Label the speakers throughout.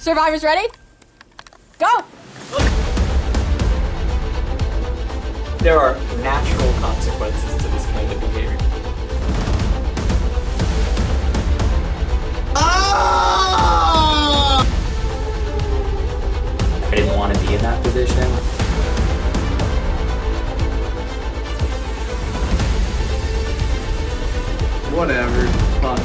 Speaker 1: Survivors ready? Go!
Speaker 2: There are natural consequences to this kind of behavior. Ah! I didn't want to be in that position.
Speaker 3: Whatever. Fun.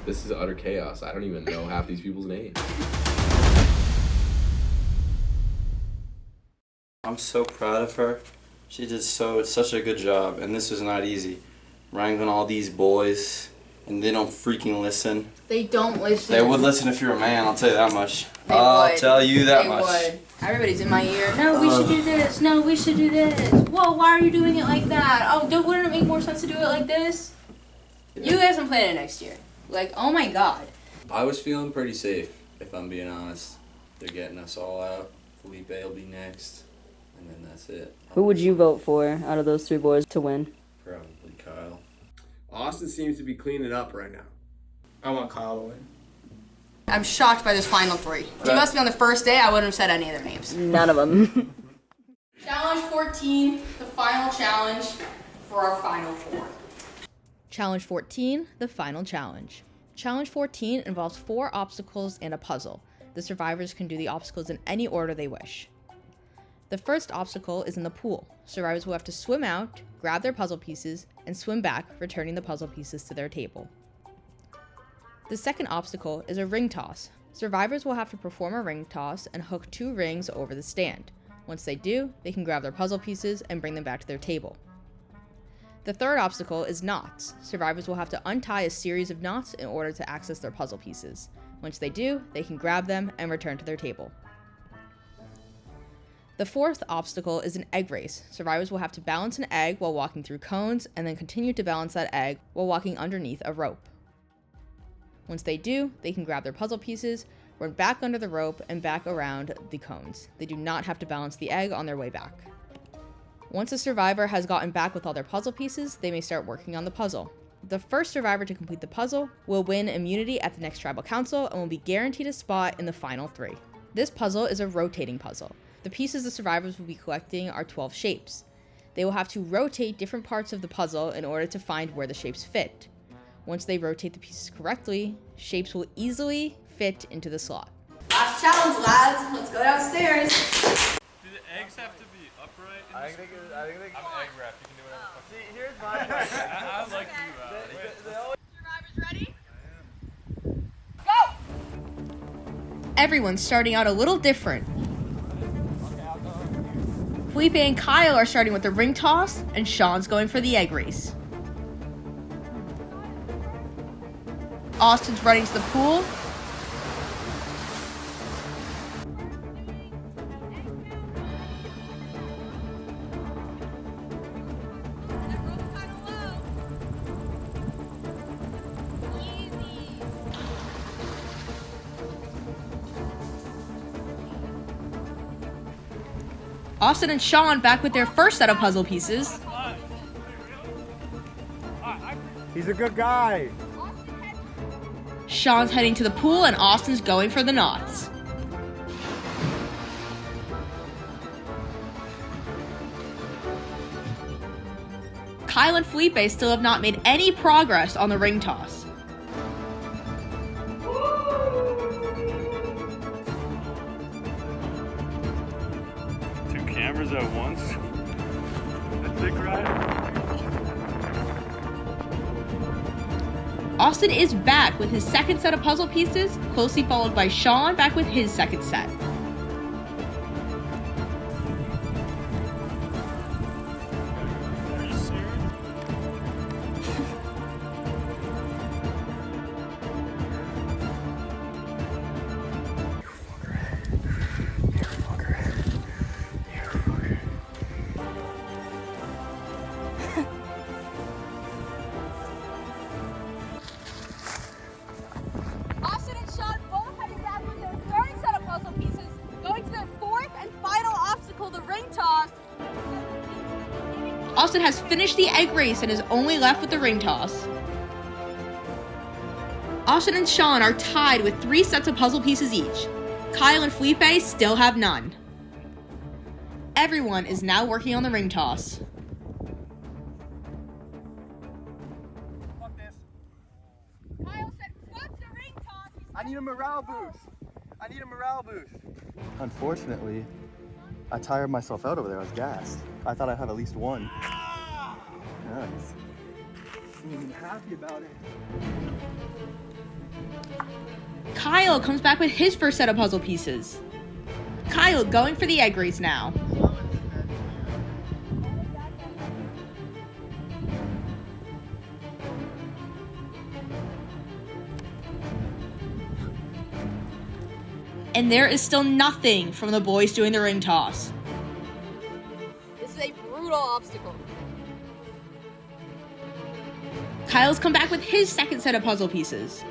Speaker 3: This is utter chaos. I don't even know half these people's names.
Speaker 4: I'm so proud of her. She did such a good job, and this was not easy. Wrangling all these boys, and they don't freaking listen.
Speaker 1: They don't listen.
Speaker 4: They would listen if you're a man, I'll tell you that much.
Speaker 1: They
Speaker 4: I'll
Speaker 1: would.
Speaker 4: tell you that
Speaker 1: They
Speaker 4: much.
Speaker 1: would. Everybody's in my ear. No, we should do this. No, we should do this. Whoa, why are you doing it like that? Oh, wouldn't it make more sense to do it like this? You guys can plan it next year. Like, oh my god.
Speaker 5: I was feeling pretty safe, if I'm being honest. They're getting us all out. Felipe will be next, and then that's it.
Speaker 6: Who would you vote for out of those three boys to win?
Speaker 5: Probably Kyle.
Speaker 3: Austin seems to be cleaning up right now.
Speaker 7: I want Kyle to win.
Speaker 1: I'm shocked by this final three. If you must be on the first day, I wouldn't have said any of their names.
Speaker 6: None of them.
Speaker 1: Challenge 14, the final challenge for our final four.
Speaker 8: Challenge 14, the final challenge. Challenge 14 involves 4 obstacles and a puzzle. The survivors can do the obstacles in any order they wish. The first obstacle is in the pool. Survivors will have to swim out, grab their puzzle pieces, and swim back, returning the puzzle pieces to their table. The second obstacle is a ring toss. Survivors will have to perform a ring toss and hook 2 rings over the stand. Once they do, they can grab their puzzle pieces and bring them back to their table. The third obstacle is knots. Survivors will have to untie a series of knots in order to access their puzzle pieces. Once they do, they can grab them and return to their table. The fourth obstacle is an egg race. Survivors will have to balance an egg while walking through cones and then continue to balance that egg while walking underneath a rope. Once they do, they can grab their puzzle pieces, run back under the rope, and back around the cones. They do not have to balance the egg on their way back. Once a survivor has gotten back with all their puzzle pieces, they may start working on the puzzle. The first survivor to complete the puzzle will win immunity at the next tribal council and will be guaranteed a spot in the final 3. This puzzle is a rotating puzzle. The pieces the survivors will be collecting are 12 shapes. They will have to rotate different parts of the puzzle in order to find where the shapes fit. Once they rotate the pieces correctly, shapes will easily fit into the slot.
Speaker 1: Last challenge, lads. Let's go downstairs.
Speaker 9: Do the eggs have to be upright?
Speaker 10: I think
Speaker 9: I'm egg wrap. You can do whatever.
Speaker 10: See, here's my question.
Speaker 9: I like you.
Speaker 1: Survivors ready?
Speaker 8: Everyone's starting out a little different. Felipe and Kyle are starting with the ring toss, and Sean's going for the egg race. Austin's running to the pool. Austin and Sean back with their first set of puzzle pieces.
Speaker 10: He's a good guy.
Speaker 8: Sean's heading to the pool and Austin's going for the knots. Kyle and Felipe still have not made any progress on the ring toss.
Speaker 9: Two cameras at once. A dick ride.
Speaker 8: Austin is back with his second set of puzzle pieces, closely followed by Sean back with his second set.
Speaker 1: Austin and Sean both heading back with their third set of puzzle pieces,
Speaker 8: Austin has finished the egg race and is only left with the ring toss. Austin and Sean are tied with 3 sets of puzzle pieces each. Kyle and Felipe still have none. Everyone is now working on the ring toss.
Speaker 10: Kyle said, "Fuck the ring toss." I need a morale boost. Unfortunately, I tired myself out over there. I was gassed. I thought I'd have at least one. Nice. I'm even happy about it.
Speaker 8: Kyle comes back with his first set of puzzle pieces. Kyle going for the egg race now. And there is still nothing from the boys doing the ring toss.
Speaker 1: This is a brutal obstacle.
Speaker 8: Kyle's come back with his second set of puzzle pieces.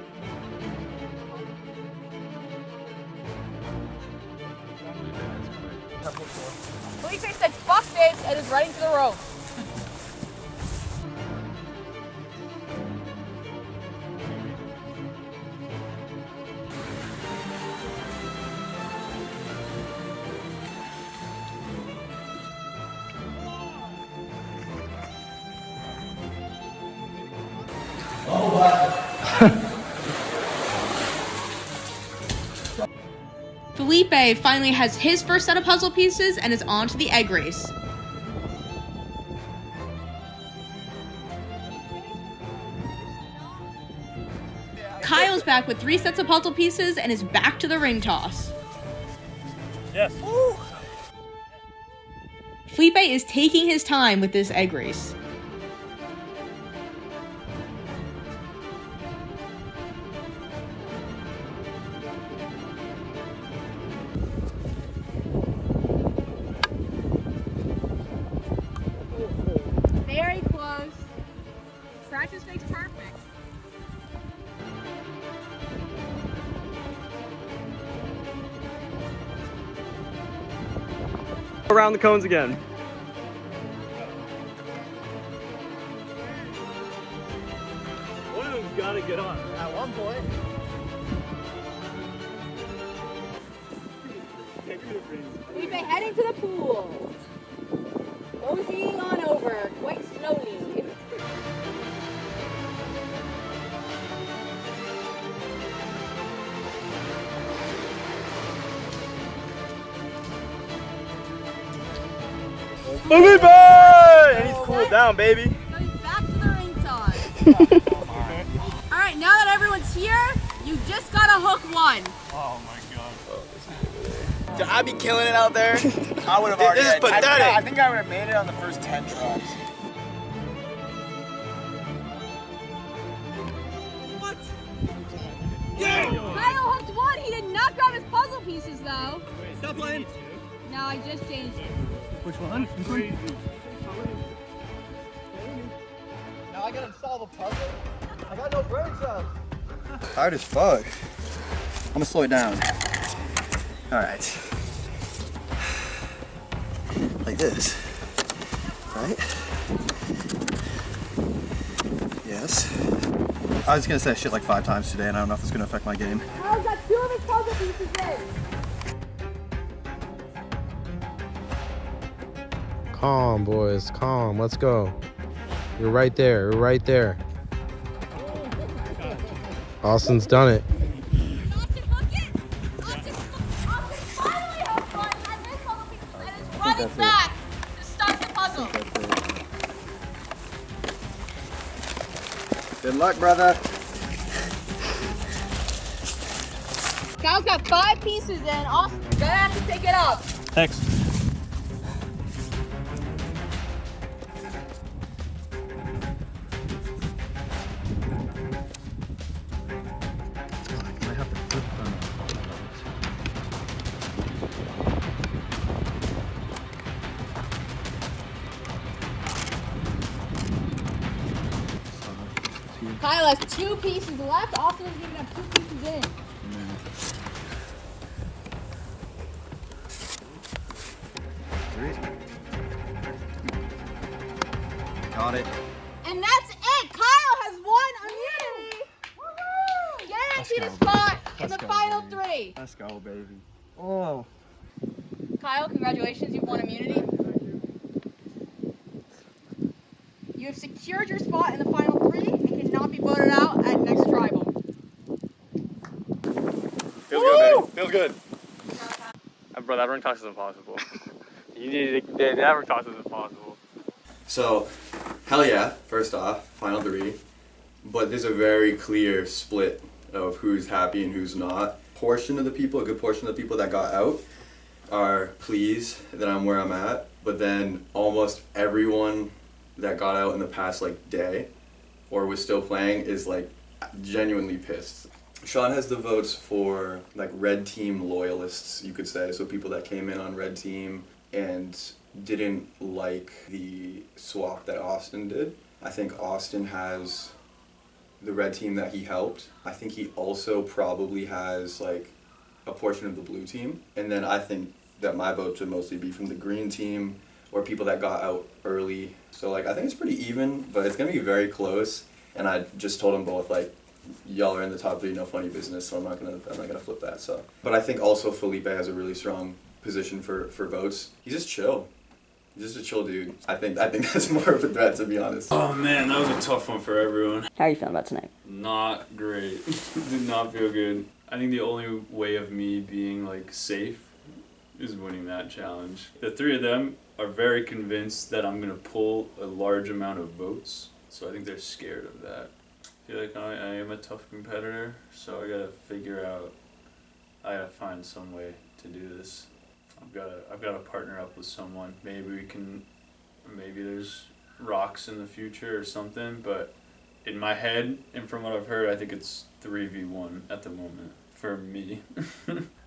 Speaker 1: Felipe said, "Fuck this," and is running to the rope.
Speaker 8: Felipe finally has his first set of puzzle pieces and is on to the egg race. Kyle's back with 3 sets of puzzle pieces and is back to the ring toss.
Speaker 9: Yes.
Speaker 8: Felipe is taking his time with this egg race.
Speaker 1: Very close. Practice makes perfect.
Speaker 10: Around the cones again.
Speaker 9: One of them's gotta get on.
Speaker 10: At one point.
Speaker 1: Felipe heading to the pool. Moseying on over, quite slowly.
Speaker 10: Felipe! And he's cooled down, baby.
Speaker 1: Going back to the ring toss. Alright, now that everyone's here, you just gotta hook one.
Speaker 9: Oh my god.
Speaker 10: Dude, I'd be killing it out there. I would have already. This is pathetic. I think I would have made it on the first 10 tries.
Speaker 1: What? Kyle hooked one. He did not grab his puzzle pieces though.
Speaker 10: Stop playing.
Speaker 1: No, I just changed it.
Speaker 10: Which one?
Speaker 9: Crazy.
Speaker 10: Now I gotta solve a puzzle. I got no brain cells. Hard as fuck. I'm gonna slow it down. All right. Like this. Right? Yes. I was gonna say shit like 5 times today, and I don't know if it's gonna affect my game.
Speaker 1: Kyle's got 2 of his puzzle pieces in.
Speaker 11: Calm, boys, calm. Let's go. You're right there. You're right there. Austin's done it.
Speaker 1: Austin, hook it. Austin finally hooked one. Has his puzzle pieces and is running back to start the puzzle.
Speaker 10: Good luck, brother.
Speaker 1: Kyle's got 5 pieces in. Austin's gonna have to pick it up.
Speaker 9: Thanks.
Speaker 1: Kyle has 2 pieces left. Austin doesn't even have 2 pieces in.
Speaker 10: Got it.
Speaker 8: And that's it! Kyle has won immunity! Woo-hoo! Guaranteed a spot in the final 3.
Speaker 10: Let's go, baby. Oh.
Speaker 8: Kyle, congratulations, you've won immunity. You have secured your spot in the final 3 and cannot be voted out at next tribal.
Speaker 9: Feels good, baby. Feels good. Bro, that ring toss is impossible. That ring toss is impossible.
Speaker 4: So, hell yeah, first off, final 3. But there's a very clear split of who's happy and who's not. A good portion of the people that got out are pleased that I'm where I'm at. But then almost everyone that got out in the past like day or was still playing is like genuinely pissed. Sean has the votes for like red team loyalists, you could say, so people that came in on red team and didn't like the swap that Austin did. I think Austin has the red team that he helped. I think he also probably has like a portion of the blue team. And then I think that my votes would mostly be from the green team or people that got out early. So like I think it's pretty even, but it's gonna be very close. And I just told them both like, y'all are in the top 3, no funny business, so I'm not gonna flip that. So, but I think also Felipe has a really strong position for votes. He's just chill. He's just a chill dude. I think that's more of a threat, to be honest.
Speaker 5: Oh man, that was a tough one for everyone.
Speaker 6: How are you feeling about tonight?
Speaker 5: Not great. Did not feel good. I think the only way of me being like safe is winning that challenge. The 3 of them are very convinced that I'm gonna pull a large amount of votes, so I think they're scared of that. I feel like I am a tough competitor, so I gotta figure out, I gotta find some way to do this. I've gotta partner up with someone. Maybe there's rocks in the future or something, but in my head and from what I've heard, I think it's 3v1 at the moment for me.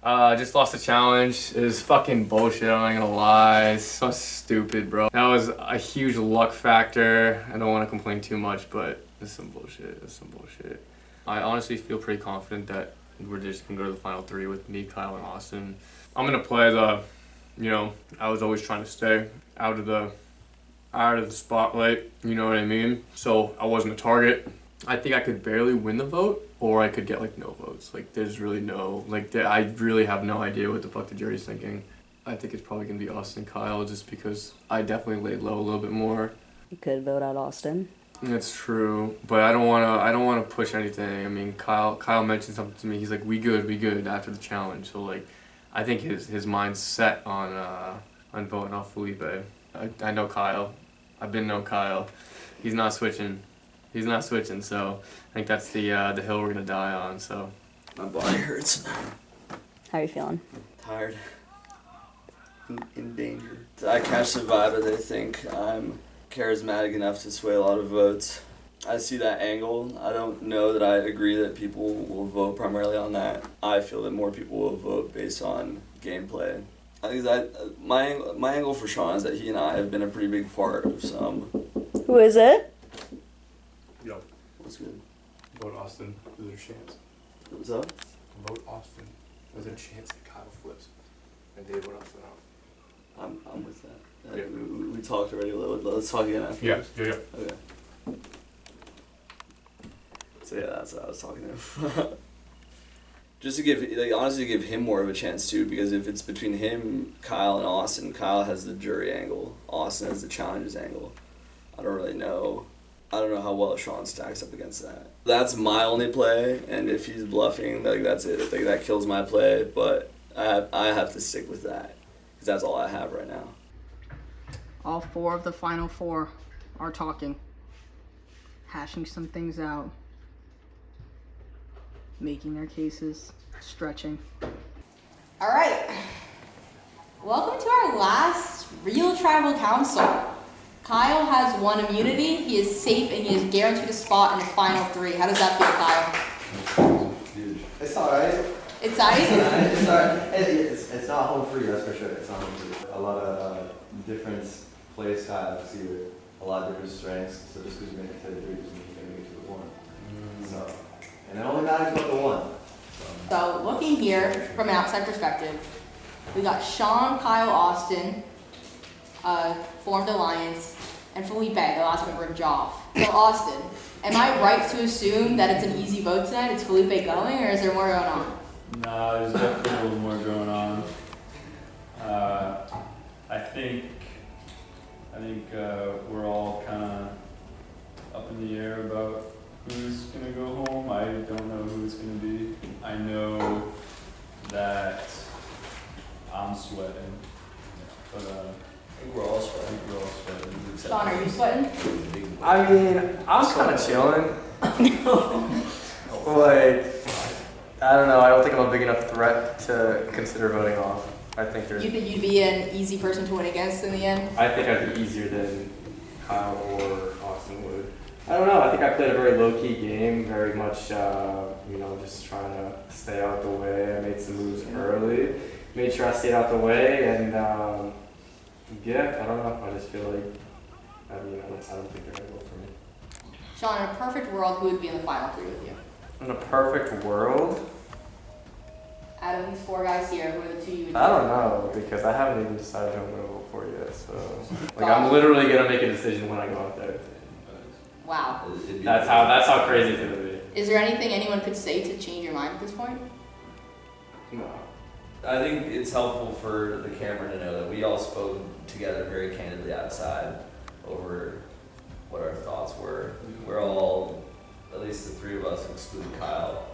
Speaker 2: Just lost a challenge. It was fucking bullshit, I'm not gonna lie. It's so stupid, bro. That was a huge luck factor. I don't want to complain too much, but it's some bullshit. I honestly feel pretty confident that we're just gonna go to the final 3 with me, Kyle, and Austin. I'm gonna play I was always trying to stay out of the spotlight, you know what I mean? So I wasn't a target. I think I could barely win the vote, or I could get like no votes. Like there's really no, I really have no idea what the fuck the jury's thinking. I think it's probably gonna be Austin and Kyle just because I definitely laid low a little bit more.
Speaker 6: You could vote out Austin.
Speaker 2: That's true, but I don't wanna push anything. I mean, Kyle mentioned something to me. He's like, we good after the challenge. So like, I think his mind's set on voting off Felipe. I know Kyle. I've been know Kyle. He's not switching. So I think that's the hill we're gonna die on. So
Speaker 4: My body hurts.
Speaker 6: How are you feeling?
Speaker 4: Tired. In danger. I can't survive it. I think I'm charismatic enough to sway a lot of votes. I see that angle. I don't know that I agree that people will vote primarily on that. I feel that more people will vote based on gameplay. I think that my angle for Sean is that he and I have been a pretty big part of some.
Speaker 6: Who is it?
Speaker 3: Yo.
Speaker 4: What's good?
Speaker 3: Vote Austin. There's a chance.
Speaker 4: What's up?
Speaker 3: Vote Austin. There's a chance that Kyle flips. And Dave vote Austin out.
Speaker 4: I'm with that.
Speaker 3: Yeah.
Speaker 4: We talked already. Let's talk again after.
Speaker 3: Yeah.
Speaker 4: Okay. So yeah, that's what I was talking to. Just to give, honestly, give him more of a chance too, because if it's between him, Kyle, and Austin, Kyle has the jury angle, Austin has the challenges angle. I don't really know. I don't know how well Sean stacks up against that. That's my only play, and if he's bluffing, that's it. That kills my play. But I have to stick with that, because that's all I have right now.
Speaker 8: All 4 of the final 4 are talking, hashing some things out, making their cases, stretching.
Speaker 1: All right. Welcome to our last real tribal council. Kyle has won immunity. He is safe and he is guaranteed a spot in the final 3. How does that feel, Kyle?
Speaker 10: It's alright.
Speaker 1: It's nice?
Speaker 10: It's alright. It's not home free, that's for sure. It's not home free. A lot of different plays Kyle see with a lot of different strengths. So just because you make it to the 3 doesn't mean you can make it to the 1. So, and it only matters about the 1.
Speaker 1: So looking here from an outside perspective, we got Sean, Kyle, Austin, formed alliance. and Felipe, the last one ripped off. So Austin, am I right to assume that it's an easy vote tonight? It's Felipe going, or is there more going on?
Speaker 5: Nah, there's definitely a little more going on. I think we're all kind of up in the air about who's gonna go home. I don't know who it's gonna be. I know that I'm sweating, but
Speaker 10: I think we're all sweating.
Speaker 1: Sean, are you sweating?
Speaker 2: I mean, I'm kind of chilling. Like, I don't know. I don't think I'm a big enough threat to consider voting off. I think there's.
Speaker 1: You think you'd be an easy person to win against in the end?
Speaker 2: I think I'd be easier than Kyle or Austin would. I don't know. I think I played a very low-key game, very much, just trying to stay out the way. I made some moves early, made sure I stayed out the way, and yeah, I don't know. I just feel like, I don't think they're gonna vote for me.
Speaker 1: Sean, in a perfect world, who would be in the final three with you?
Speaker 2: In a perfect world,
Speaker 1: Out of these four guys here, who are the two you would
Speaker 2: I don't know, because I haven't even decided who I'm gonna vote for yet. So, like, I'm literally gonna make a decision when I go out there.
Speaker 1: Wow.
Speaker 2: That's how crazy it's gonna be.
Speaker 1: Is there anything anyone could say to change your mind at this point?
Speaker 2: No.
Speaker 10: I think it's helpful for the camera to know that we all spoke together very candidly outside over what our thoughts were. We're all, at least the three of us, excluding Kyle,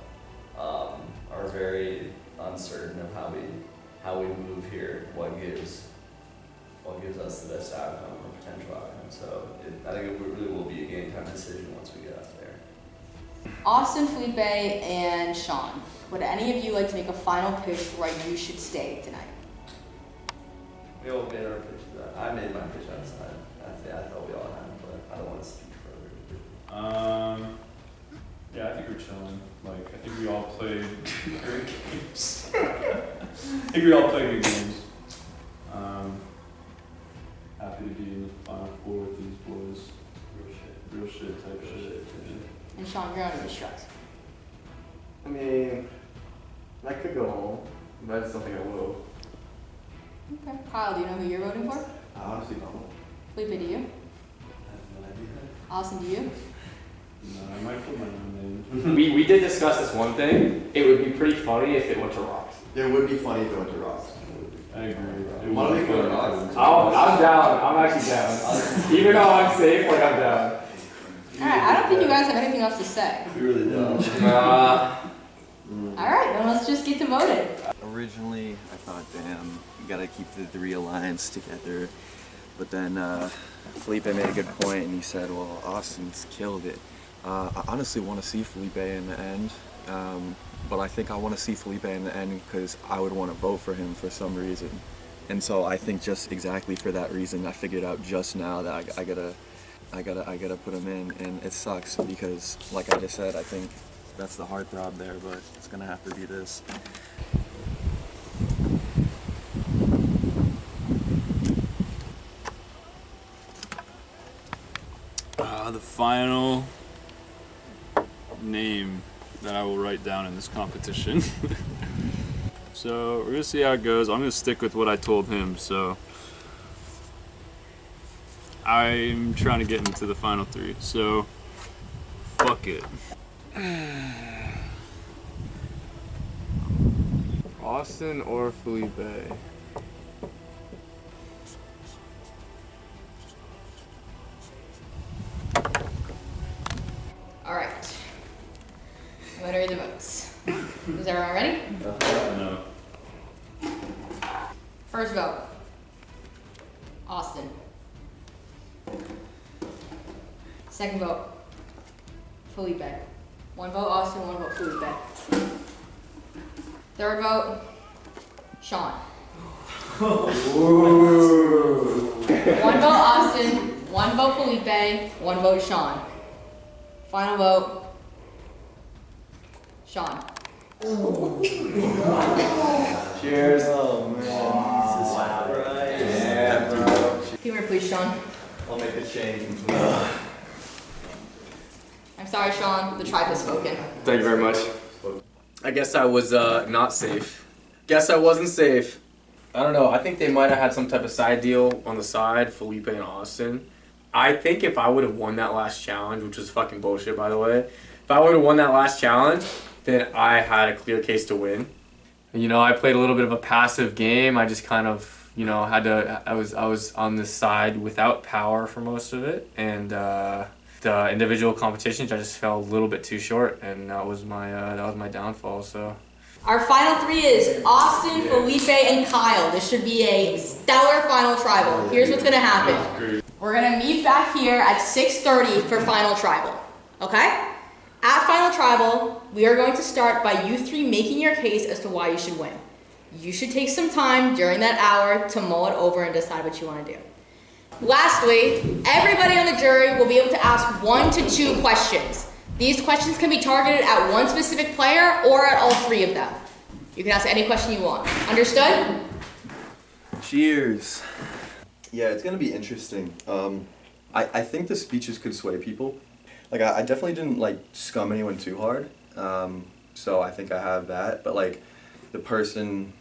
Speaker 10: are very uncertain of how we move here, what gives us the best outcome or potential outcome. So I think it really will be a game time decision once we get out there.
Speaker 1: Austin, Felipe, and Sean, would any of you like to make a final pitch for why you should stay tonight?
Speaker 10: We all made our pitch to that. I made my pitch outside. I thought we all had, but I don't want to speak further.
Speaker 5: yeah, I think we're chilling. Like, I think we all played great games. I think we all played good games. Happy to be in the final four with these boys. Real shit type shit.
Speaker 1: And Sean, you're under the stress.
Speaker 2: I mean, I could go home, but I just don't think I will.
Speaker 1: Okay. Kyle, do you know who you're voting for?
Speaker 10: I honestly don't know.
Speaker 1: Felipe, do you?
Speaker 10: I have no idea.
Speaker 1: Austin, do you?
Speaker 5: No, I might put my own name.
Speaker 2: We did discuss this one thing. It would be pretty funny if it went to Rocks.
Speaker 4: It would be funny if it went to Rocks.
Speaker 5: I agree.
Speaker 4: Why don't we go to Rocks?
Speaker 2: I'm down. I'm actually down. Even though I'm safe, like I'm down.
Speaker 1: Alright, I don't think you guys have anything else to say.
Speaker 10: We really don't.
Speaker 1: Alright, then let's just get to voting.
Speaker 12: Originally, I thought, damn, you gotta keep the three alliance together. But then Felipe made a good point, and he said, well, Austin's killed it. I honestly want to see Felipe in the end, but I think I want to see Felipe in the end because I would want to vote for him for some reason. And so I think just exactly for that reason, I figured out just now that I gotta put him in, and it sucks because, like I just said, I think that's the heartthrob there, but it's gonna have to be this.
Speaker 5: The final name that I will write down in this competition. So we're gonna see how it goes. I'm gonna stick with what I told him. So I'm trying to get into the final three. So fuck it.
Speaker 2: Austin or Felipe?
Speaker 1: Alright. I'm gonna read the votes. Is everyone ready?
Speaker 5: No.
Speaker 1: First vote. Austin. Second vote. Felipe. One vote Austin, one vote Felipe. Third vote. Sean. One vote Austin, one vote Felipe, one vote Sean. Final vote. Sean.
Speaker 2: Cheers.
Speaker 10: Oh man, Jesus Christ.
Speaker 2: Yeah, bro.
Speaker 1: Come here, please, Sean.
Speaker 10: I'll make the change.
Speaker 1: I'm sorry, Sean. The tribe has spoken.
Speaker 2: Thank you very much. I guess I was not safe. Guess I wasn't safe. I don't know. I think they might have had some type of side deal on the side, Felipe and Austin. I think if I would have won that last challenge, which was fucking bullshit by the way, if I would have won that last challenge, then I had a clear case to win. You know, I played a little bit of a passive game. I just kind of, you know, I was on this side without power for most of it, and the individual competitions I just fell a little bit too short, and that was my downfall. So.
Speaker 1: Our final three is Austin, Felipe, and Kyle. This should be a stellar final tribal. Here's what's gonna happen. We're gonna meet back here at 6:30 for final tribal, okay? At final tribal, we are going to start by you three making your case as to why you should win. You should take some time during that hour to mull it over and decide what you wanna do. Lastly, everybody on the jury will be able to ask 1 to 2 questions. These questions can be targeted at one specific player or at all three of them. You can ask any question you want. Understood?
Speaker 4: Cheers. Yeah, it's gonna be interesting. I think the speeches could sway people. Like, I definitely didn't, like, scum anyone too hard. So I think I have that. But, like, the person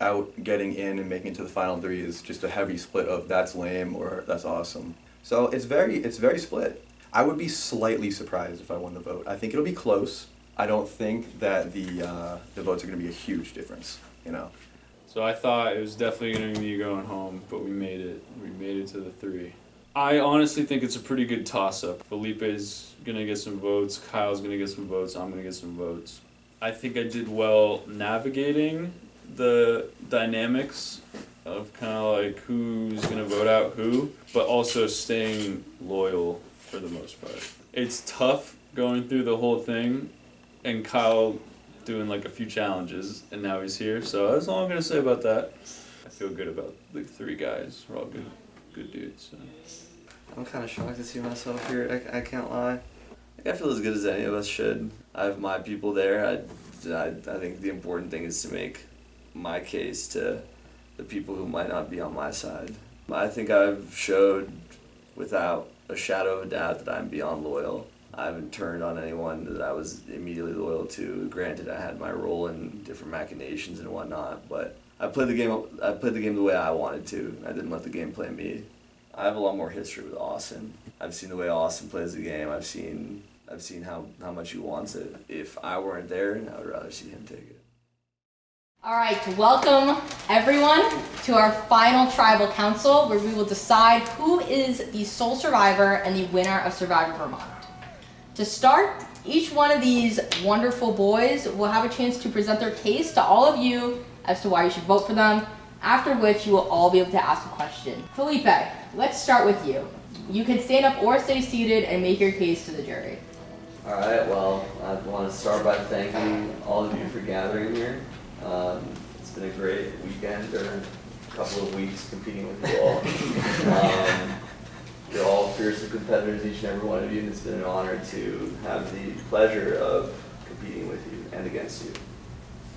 Speaker 4: out getting in and making it to the final 3 is just a heavy split of that's lame or that's awesome. So it's very split. I would be slightly surprised if I won the vote. I think it'll be close. I don't think that the votes are going to be a huge difference, you know.
Speaker 5: So I thought it was definitely going to be going home, but we made it. We made it to the 3. I honestly think it's a pretty good toss-up. Felipe's going to get some votes, Kyle's going to get some votes, I'm going to get some votes. I think I did well navigating the dynamics of kind of like who's going to vote out who, but also staying loyal for the most part. It's tough going through the whole thing and Kyle doing like a few challenges and now he's here, so that's all I'm gonna say about that. I feel good about the 3 guys. We're all good dudes. So.
Speaker 10: I'm kind of shocked to see myself here, I can't lie. I feel as good as any of us should. I have my people there. I think the important thing is to make my case to the people who might not be on my side. I think I've showed without a shadow of a doubt that I'm beyond loyal. I haven't turned on anyone that I was immediately loyal to. Granted, I had my role in different machinations and whatnot, but I played the game the way I wanted to. I didn't let the game play me. I have a lot more history with Austin. I've seen the way Austin plays the game. I've seen how much he wants it. If I weren't there, I would rather see him take it.
Speaker 1: All right, welcome everyone to our final tribal council where we will decide who is the sole survivor and the winner of Survivor Vermont. To start, each one of these wonderful boys will have a chance to present their case to all of you as to why you should vote for them, after which you will all be able to ask a question. Felipe, let's start with you. You can stand up or stay seated and make your case to the jury.
Speaker 10: All right, well, I want to start by thanking all of you for gathering here. It's been a great weekend, or a couple of weeks competing with you all. You're all fierce competitors, each and every one of you, and it's been an honor to have the pleasure of competing with you and against you.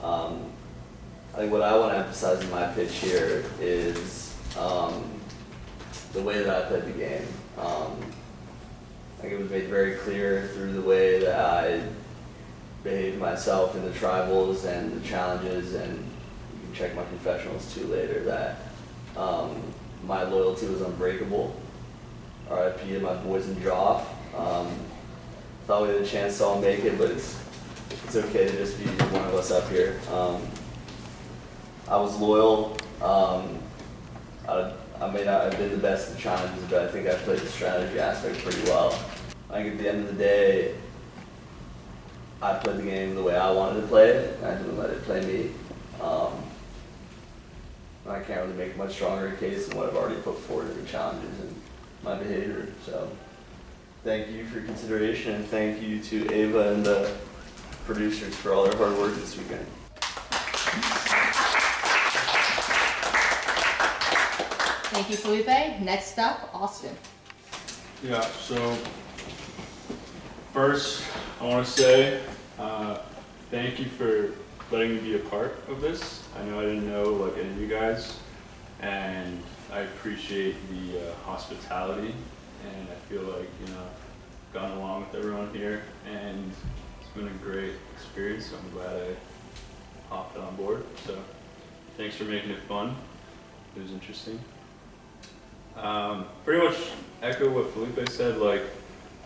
Speaker 10: I think what I want to emphasize in my pitch here is the way that I played the game. I think it was made very clear through the way that I behaved myself in the tribals and the challenges, and you can check my confessionals too later, that my loyalty was unbreakable. RIP to my boys in Joff. Thought we had a chance to all make it, but it's okay to just be one of us up here. I was loyal. I may not have been the best in challenges, but I think I played the strategy aspect pretty well. I think at the end of the day, I played the game the way I wanted to play it, and I didn't let it play me. I can't really make a much stronger a case than what I've already put forward in the challenges and my behavior. So thank you for your consideration, and thank you to Ava and the producers for all their hard work this weekend.
Speaker 1: Thank you, Felipe. Next up, Austin.
Speaker 5: Yeah, so first I want to say thank you for letting me be a part of this. I know I didn't know like any of you guys, and I appreciate the hospitality, and I feel like, you know, I've gotten along with everyone here, and it's been a great experience, so I'm glad I hopped on board. So thanks for making it fun. It was interesting. Pretty much echo what Felipe said. Like,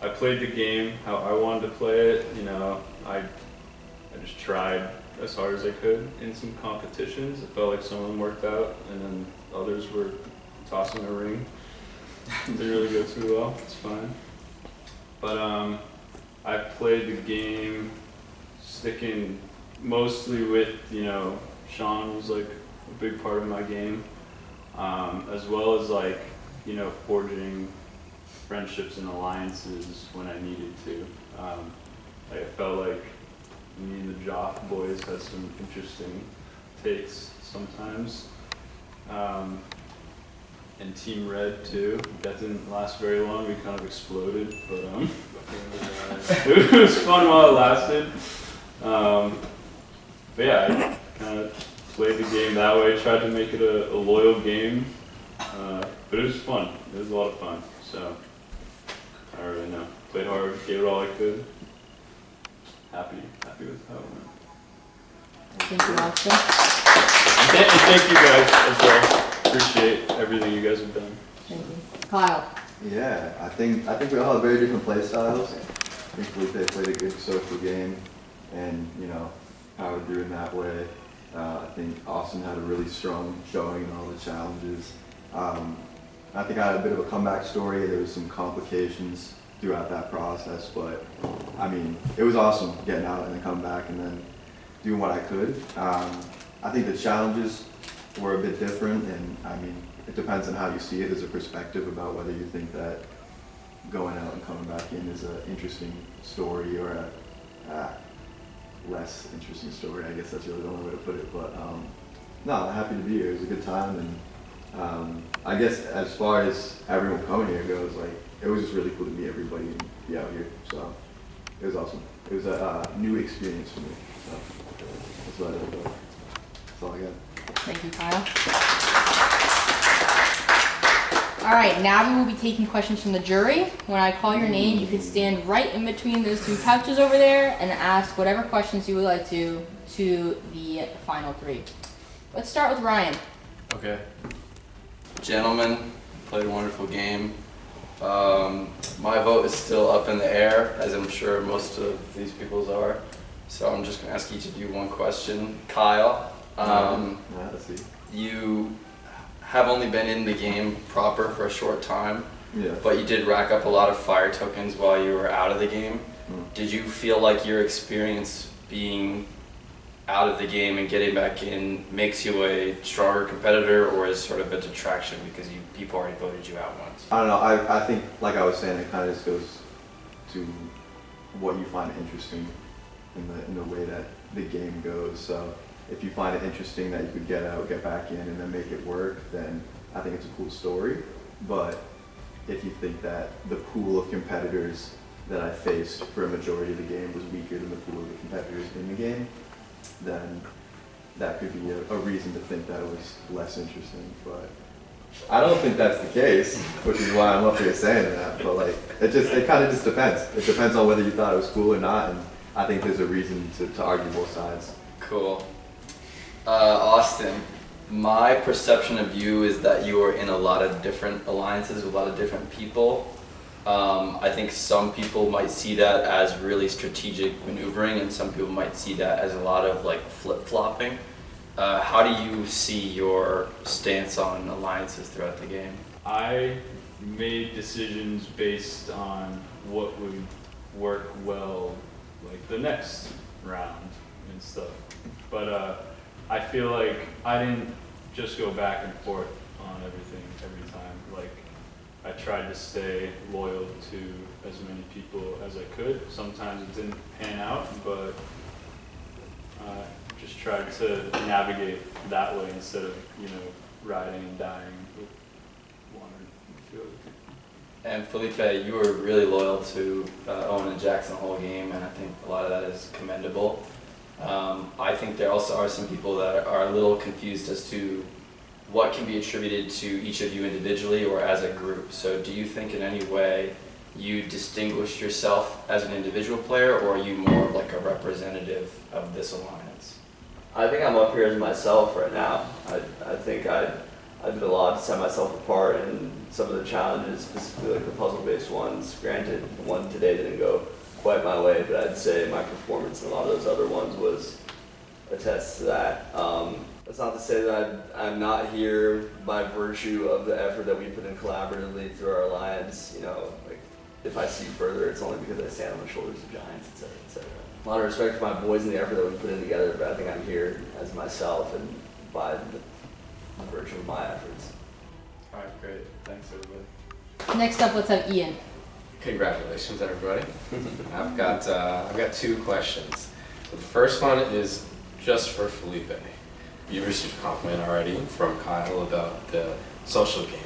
Speaker 5: I played the game how I wanted to play it. You know, I just tried as hard as I could in some competitions. It felt like some of them worked out, and then others were tossing a ring. Didn't really go too well. It's fine. But I played the game sticking mostly with, you know, Sean was like a big part of my game, as well as like, you know, forging friendships and alliances when I needed to. I felt like me and the Jock boys had some interesting takes sometimes. And Team Red too. That didn't last very long. We kind of exploded, but it was fun while it lasted. But yeah, I kind of played the game that way. Tried to make it a loyal game, but it was fun. It was a lot of fun. So I don't really know. Played hard, gave it all I could. Happy with how it went.
Speaker 1: Thank you, Austin.
Speaker 5: And thank you guys as well. Appreciate everything you guys have done.
Speaker 1: Thank you. Kyle.
Speaker 10: Yeah, I think we all have very different play styles. I think Felipe played a good social game, and you know, powered through in that way. I think Austin had a really strong showing in all the challenges. I think I had a bit of a comeback story. There was some complications throughout that process, but I mean, it was awesome getting out and then coming back and then doing what I could. I think the challenges were a bit different, and I mean, it depends on how you see it as a perspective about whether you think that going out and coming back in is an interesting story or a less interesting story. I guess that's really the only way to put it. But no, I'm happy to be here. It was a good time, and I guess as far as everyone coming here goes, like it was just really cool to meet everybody and be out here. So it was awesome. It was a new experience for me. So that's what I did. That's all I got.
Speaker 1: Thank you, Kyle. All right, now we will be taking questions from the jury. When I call your name, you can stand right in between those two couches over there and ask whatever questions you would like to the final three. Let's start with Ryan.
Speaker 3: Okay. Gentlemen, played a wonderful game. My vote is still up in the air, as I'm sure most of these people's are. So I'm just going to ask each of you one question. Kyle,
Speaker 10: let's see.
Speaker 3: You have only been in the game proper for a short time,
Speaker 10: Yeah.
Speaker 3: but you did rack up a lot of fire tokens while you were out of the game. Did you feel like your experience being out of the game and getting back in makes you a stronger competitor, or is sort of a detraction because people already voted you out once?
Speaker 10: I don't know. I think, like I was saying, it kind of just goes to what you find interesting in the way that the game goes. So if you find it interesting that you could get out, get back in, and then make it work, then I think it's a cool story. But if you think that the pool of competitors that I faced for a majority of the game was weaker than the pool of the competitors in the game, then that could be a reason to think that it was less interesting. But I don't think that's the case, which is why I'm up here saying that. But like, it kind of just depends. It depends on whether you thought it was cool or not, and I think there's a reason to argue both sides.
Speaker 3: Cool. Austin, my perception of you is that you are in a lot of different alliances with a lot of different people. I think some people might see that as really strategic maneuvering, and some people might see that as a lot of like flip-flopping. How do you see your stance on alliances throughout the game?
Speaker 5: I made decisions based on what would work well, like the next round and stuff. But I feel like I didn't just go back and forth on everything every time. Like, I tried to stay loyal to as many people as I could. Sometimes it didn't pan out, but just tried to navigate that way instead of, riding and dying with one or two other people.
Speaker 3: And Felipe, you were really loyal to Owen and Jackson the whole game, and I think a lot of that is commendable. I think there also are some people that are a little confused as to what can be attributed to each of you individually or as a group. So do you think in any way you distinguished yourself as an individual player, or are you more like a representative of this alliance?
Speaker 13: I think I'm up here as myself right now. I think I
Speaker 3: I did a lot to set myself apart, and some of the challenges, specifically like the puzzle-based ones, granted, the one today didn't go quite my way, but I'd say my performance in a lot of those other ones was a test to that. That's not to say that I'm not here by virtue of the effort that we put in collaboratively through our alliance. You know, like if I see further, it's only because I stand on the shoulders of giants, etc., etc. A lot of respect for my boys and the effort that we put in together, but I think I'm here as myself and by the virtue of my efforts.
Speaker 2: All right, great. Thanks, everybody.
Speaker 1: Next up, let's have Ian.
Speaker 13: Congratulations, everybody. I've got 2 questions. So the first one is just for Felipe. You received a compliment already from Kyle about the social game,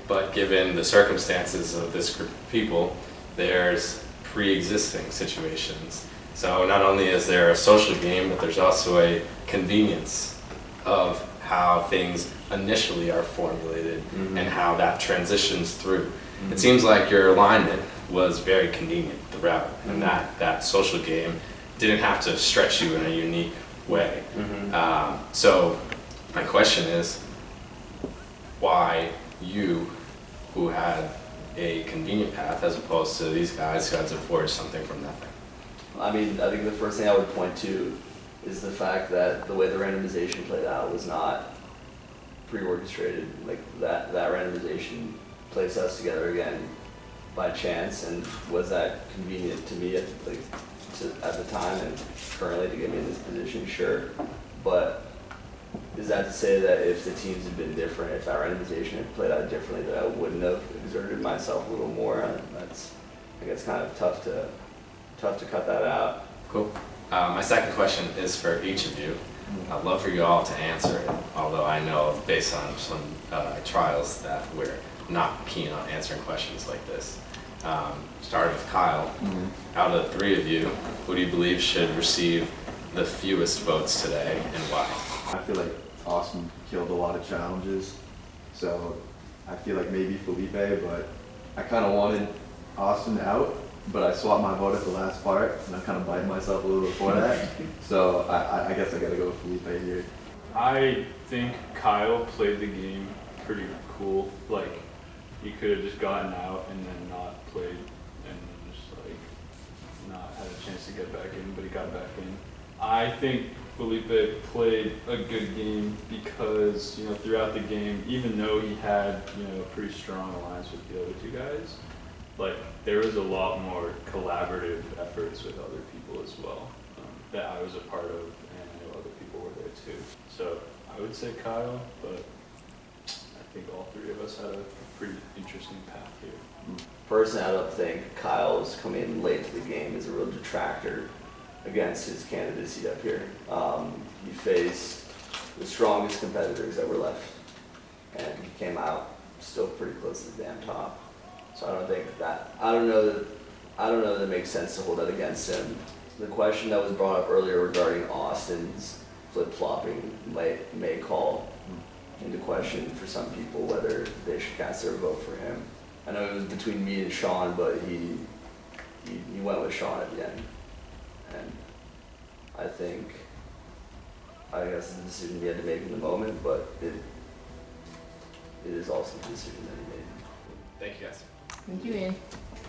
Speaker 13: but given the circumstances of this group of people, there's pre-existing situations. So not only is there a social game, but there's also a convenience of how things initially are formulated and how that transitions through. It seems like your alignment was very convenient throughout, and that social game didn't have to stretch you in a unique way. So my question is, why you, who had a convenient path as opposed to these guys who had to forge something from nothing?
Speaker 3: I mean, I think the first thing I would point to is the fact that the way the randomization played out was not pre-orchestrated. Like that randomization placed us together again by chance, and was that convenient to me at the time and currently to get me in this position? Sure, but is that to say that if the teams had been different, if that randomization had played out differently, that I wouldn't have exerted myself a little more? That's, I guess, kind of tough to cut that out.
Speaker 13: Cool. My second question is for each of you. I'd love for you all to answer it, although I know based on some trials that we're not keen on answering questions like this. Starting with Kyle, out of the 3 of you, who do you believe should receive the fewest votes today and why?
Speaker 10: I feel like Austin killed a lot of challenges, so I feel like maybe Felipe, but I kind of wanted Austin out, but I swapped my vote at the last part, and I kind of bited myself a little before that, so I guess I gotta go with Felipe here.
Speaker 5: I think Kyle played the game pretty cool. Like, he could have just gotten out and then not played and just like not had a chance to get back in, but he got back in. I think Felipe played a good game because, you know, throughout the game, even though he had, you know, a pretty strong alliance with the other 2 guys, like there was a lot more collaborative efforts with other people as well that I was a part of, and I know other people were there too. So I would say Kyle, but I think all 3 of us had a pretty interesting path here.
Speaker 3: Personally, I don't think Kyle's coming in late to the game is a real detractor against his candidacy up here. He faced the strongest competitors that were left, and he came out still pretty close to the damn top. So I don't think that, I don't know that it makes sense to hold that against him. The question that was brought up earlier regarding Austin's flip-flopping may call into question for some people whether they should cast their vote for him. I know it was between me and Sean, but he went with Sean at the end. And I think that's the decision he had to make in the moment, but it is also the decision that he made.
Speaker 13: Thank you, guys.
Speaker 1: Thank you, Ian.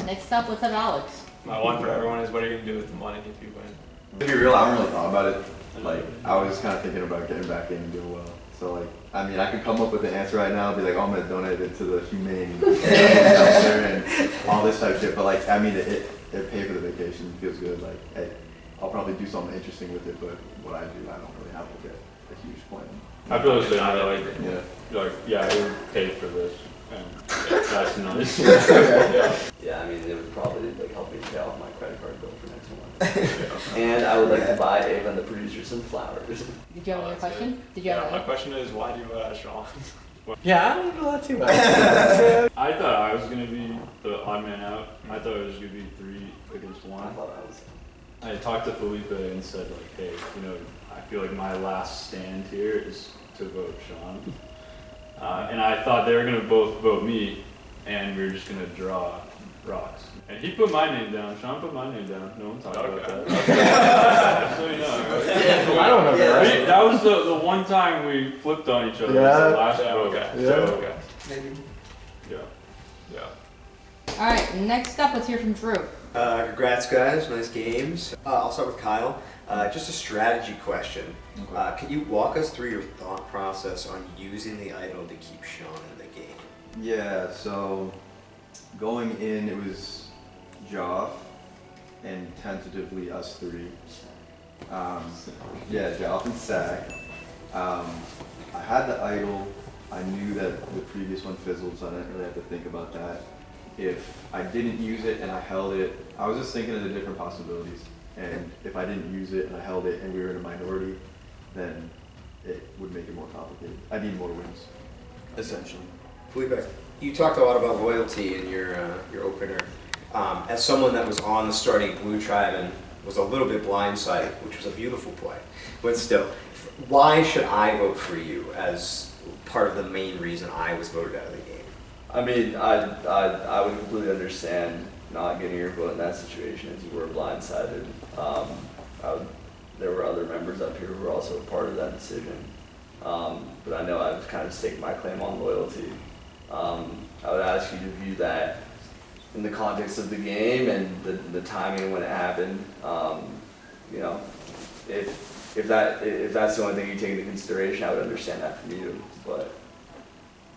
Speaker 1: Next up, let's have Alex.
Speaker 9: My one for everyone is, what are you going to do with the money if you win?
Speaker 10: To be real, I haven't really thought about it. Like, I was kind of thinking about getting back in and doing well. So, like, I mean, I could come up with an answer right now and be like, oh, I'm going to donate it to the humane shelter and all this type of shit. But, like, I mean, it paid for the vacation. It feels good. Like, hey, I'll probably do something interesting with it, but what I do, I don't really have like a huge plan.
Speaker 5: I feel the same. Yeah, I would pay for this. And that's nice.
Speaker 3: Yeah, I mean, it would probably like help me pay off my credit card bill for next month. And I would like to buy Ava and the producer some flowers.
Speaker 1: Did you have another question? Did you have
Speaker 9: My question is, why do you vote out Sean?
Speaker 2: Yeah, I don't know that too much.
Speaker 5: I thought I was going to be the odd man out. I thought it was going to be 3 against 1.
Speaker 3: I thought I was.
Speaker 5: I talked to Felipe and said, like, hey, you know, I feel like my last stand here is to vote Sean. And I thought they were going to both vote me, and we were just going to draw. rocks. And he put my name down. Sean put my name down. No one talked about that. So you know.
Speaker 2: I don't know that.
Speaker 5: That was the one time we flipped on each other.
Speaker 2: Yeah.
Speaker 5: The last vote.
Speaker 2: Okay.
Speaker 5: So,
Speaker 2: Okay.
Speaker 5: yeah.
Speaker 1: Alright, next up, let's hear from Drew.
Speaker 14: Congrats, guys. Nice games. I'll start with Kyle. Just a strategy question. Can you walk us through your thought process on using the idol to keep Sean in the game?
Speaker 10: Yeah, so going in, it was Joff and tentatively us three. Yeah, Joff and Sack. I had the idol. I knew that the previous one fizzled, so I didn't really have to think about that. If I didn't use it and I held it, I was just thinking of the different possibilities. And if I didn't use it and I held it and we were in a minority, then it would make it more complicated. I need more wins, essentially.
Speaker 14: Felipe, you talked a lot about loyalty in your opener. As someone that was on the starting blue tribe and was a little bit blindsided, which was a beautiful play, but still, why should I vote for you as part of the main reason I was voted out of the game?
Speaker 12: I mean, I would completely understand not getting your vote in that situation as you were blindsided. There were other members up here who were also a part of that decision. But I know I've kind of staked my claim on loyalty. I would ask you to view that in the context of the game and the timing when it happened. You know, if that's the only thing you take into consideration, I would understand that from you. But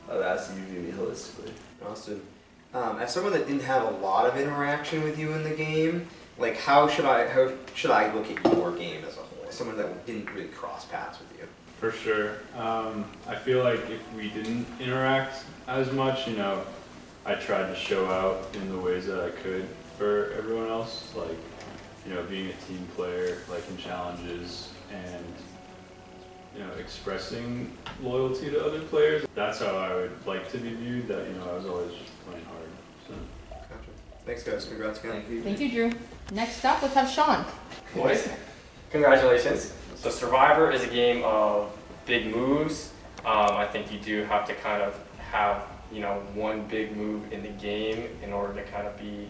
Speaker 12: I would ask you to view me holistically.
Speaker 14: Austin, as someone that didn't have a lot of interaction with you in the game, like how should I look at your game as a whole? As someone that didn't really cross paths with you.
Speaker 5: For sure. I feel like if we didn't interact as much, you know, I tried to show out in the ways that I could for everyone else, like, you know, being a team player, like in challenges, and, you know, expressing loyalty to other players. That's how I would like to be viewed, that, you know, I was always just playing hard. So.
Speaker 14: Gotcha. Thanks, guys. Congrats again.
Speaker 1: Thank you, Drew. Next up, let's have Sean.
Speaker 9: Boys, congratulations. So Survivor is a game of big moves. I think you do have to kind of have, you know, one big move in the game in order to kind of be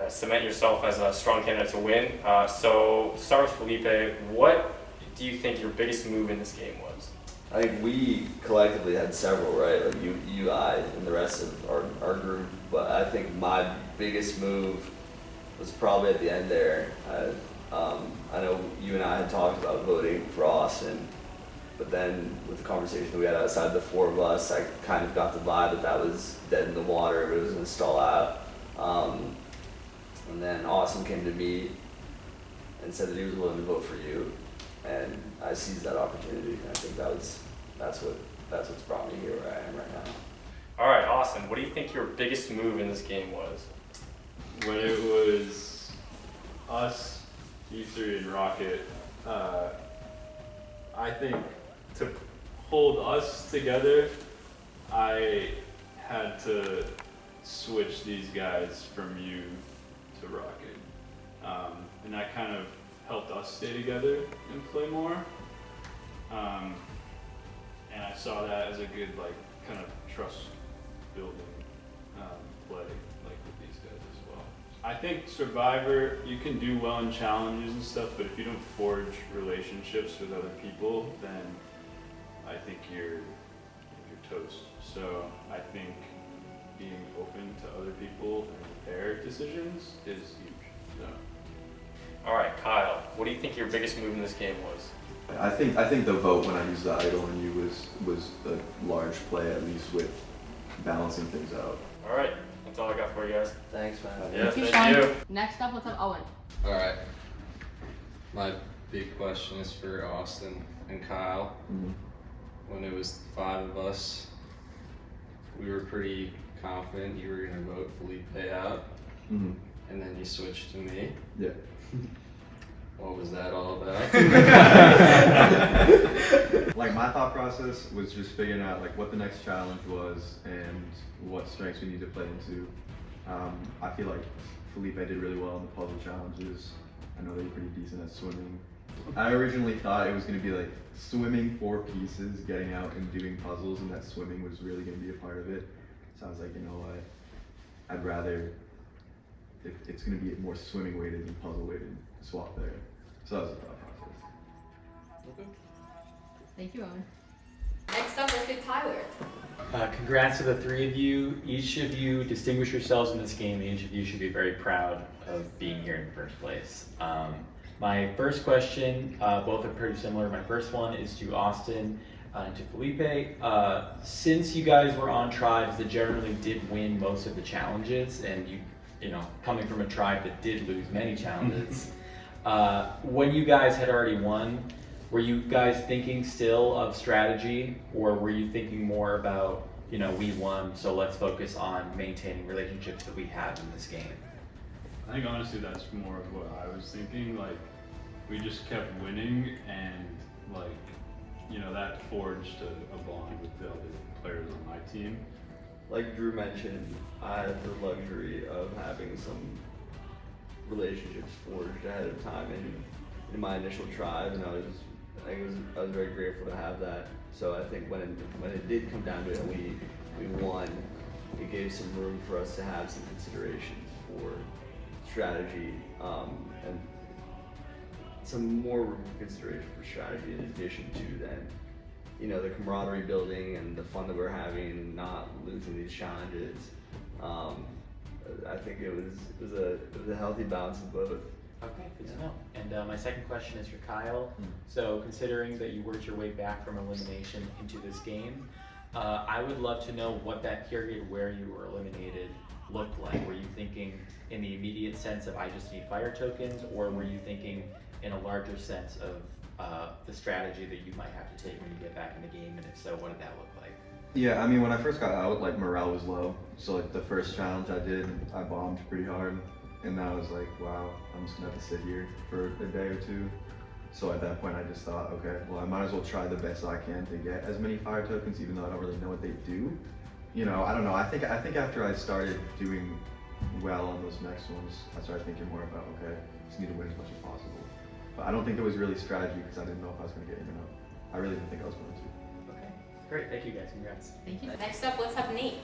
Speaker 9: cement yourself as a strong candidate to win. So start with Felipe. What do you think your biggest move in this game was?
Speaker 12: I think we collectively had several, right? Like you, I, and the rest of our group. But I think my biggest move was probably at the end there. I know you and I had talked about voting for Austin, but then with the conversation we had outside the four of us, I kind of got the vibe that was dead in the water, it was going to stall out. And then Austin came to me and said that he was willing to vote for you, and I seized that opportunity, and I think that's what's brought me here where I am right now.
Speaker 9: All right, Austin, what do you think your biggest move in this game was?
Speaker 5: When it was us, you three, and Rocket, I think to hold us together, I had to switch these guys from you to Rocket. And that kind of helped us stay together and play more. And I saw that as a good, like, kind of trust building play, like with these guys as well. I think Survivor, you can do well in challenges and stuff, but if you don't forge relationships with other people, then I think you're toast. So I think being open to other people and their decisions is huge. So.
Speaker 9: All right, Kyle, what do you think your biggest move in this game was?
Speaker 10: I think the vote when I used the idol on you was a large play, at least with balancing things out.
Speaker 9: All right, that's all I got for you guys.
Speaker 12: Thanks, man.
Speaker 9: Yeah,
Speaker 1: Thank you,
Speaker 9: thank
Speaker 1: Sean.
Speaker 9: you.
Speaker 1: Next up, let's have Owen.
Speaker 15: Alright. My big question is for Austin and Kyle. When it was 5 of us, we were pretty confident you were going to vote Felipe out. And then you switched to me.
Speaker 10: Yeah.
Speaker 15: What was that all about?
Speaker 10: Like, my thought process was just figuring out like what the next challenge was and what strengths we need to play into. I feel like Felipe did really well in the puzzle challenges. I know they were pretty decent at swimming. I originally thought it was going to be like swimming 4 pieces, getting out and doing puzzles, and that swimming was really going to be a part of it. So I was like, you know what, I'd rather
Speaker 4: if it's going to be more swimming weighted than puzzle weighted to swap there. So that was the thought process.
Speaker 1: Okay. Thank you, Owen. Next up, let's get Tyler.
Speaker 16: Congrats to the three of you. Each of you distinguished yourselves in this game. Each of you should be very proud of being here in the first place. My first question, both are pretty similar. My first one is to Austin and to Felipe. Since you guys were on tribes that generally did win most of the challenges, and you know, coming from a tribe that did lose many challenges, when you guys had already won, were you guys thinking still of strategy, or were you thinking more about, you know, we won, so let's focus on maintaining relationships that we have in this game?
Speaker 5: I think honestly that's more of what I was thinking. Like, we just kept winning, and like, you know, that forged a bond with the other players on my team.
Speaker 10: Like Drew mentioned, I had the luxury of having some relationships forged ahead of time in my initial tribe, and I was very grateful to have that. So I think when it did come down to it and we won, it gave some room for us to have some considerations for strategy, and some more room for consideration for strategy in addition to then, you know, the camaraderie building and the fun that we're having and not losing these challenges. I think it was a healthy balance of both.
Speaker 16: Okay, good to know. And my second question is for Kyle. So considering that you worked your way back from elimination into this game, I would love to know what that period where you were eliminated looked like. Were you thinking in the immediate sense of I just need fire tokens, or were you thinking in a larger sense of the strategy that you might have to take when you get back in the game, and if so, what did that look like?
Speaker 4: Yeah, I mean, when I first got out, like, morale was low. So like the first challenge I did, I bombed pretty hard. And then I was like, wow, I'm just gonna have to sit here for a day or two. So at that point I just thought, okay, well, I might as well try the best I can to get as many fire tokens, even though I don't really know what they do. You know, I don't know, I think after I started doing well on those next ones, I started thinking more about, okay, just need to win as much as possible. But I don't think it was really strategy, because I didn't know if I was gonna get in or not. I really didn't think I was going to.
Speaker 16: Great, thank you guys, congrats.
Speaker 1: Thank you. Next up, let's have Nate.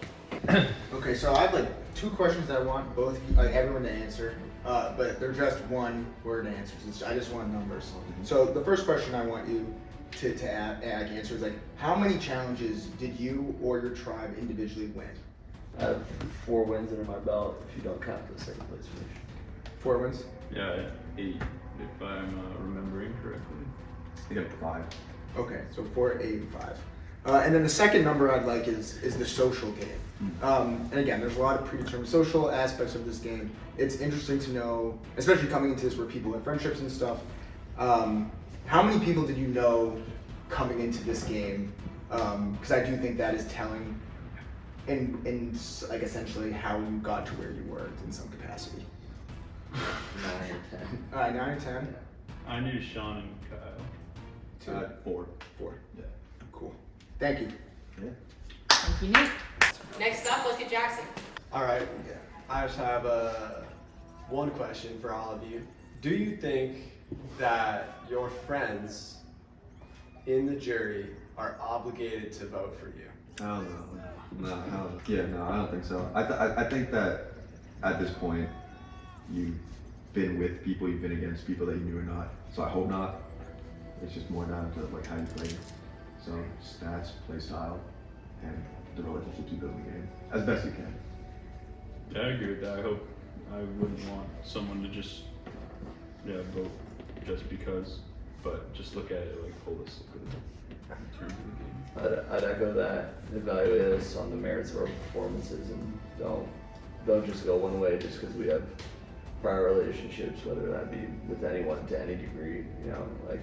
Speaker 7: Okay, so I have like 2 questions that I want both everyone to answer, but they're just one word answers. I just want numbers. So the first question I want you to answer is like, how many challenges did you or your tribe individually win?
Speaker 10: I have 4 wins under my belt if you don't count the second place finish.
Speaker 7: 4 wins?
Speaker 5: Yeah, 8 if I'm remembering correctly.
Speaker 4: I think I'm 5.
Speaker 7: Okay, so 4, 8, and 5. And then the second number I'd like is the social game. And again, there's a lot of predetermined social aspects of this game. It's interesting to know, especially coming into this where people have friendships and stuff, how many people did you know coming into this game? Because I do think that is telling in like essentially how you got to where you were in some capacity.
Speaker 10: 9 or 10.
Speaker 7: All right, 9 or 10.
Speaker 5: I knew Sean and Kyle.
Speaker 4: 4.
Speaker 7: 4. Yeah. Cool. Thank you.
Speaker 4: Yeah.
Speaker 1: Thank you, Nate. Next up, let's get Jackson.
Speaker 17: All right. I just have one question for all of you. Do you think that your friends in the jury are obligated to vote for you?
Speaker 4: I don't know. No, I don't think so. I think that at this point, you've been with people, you've been against people that you knew or not. So I hope not. It's just more down to like how you play. So stats, play style, and the relationships you build in the game as best you can.
Speaker 5: Yeah, I agree with that. I wouldn't want someone to just vote just because, but just look at it like holistically in terms of the game.
Speaker 10: I'd echo that. Evaluate us on the merits of our performances, and don't just go one way just because we have prior relationships, whether that be with anyone to any degree. You know, like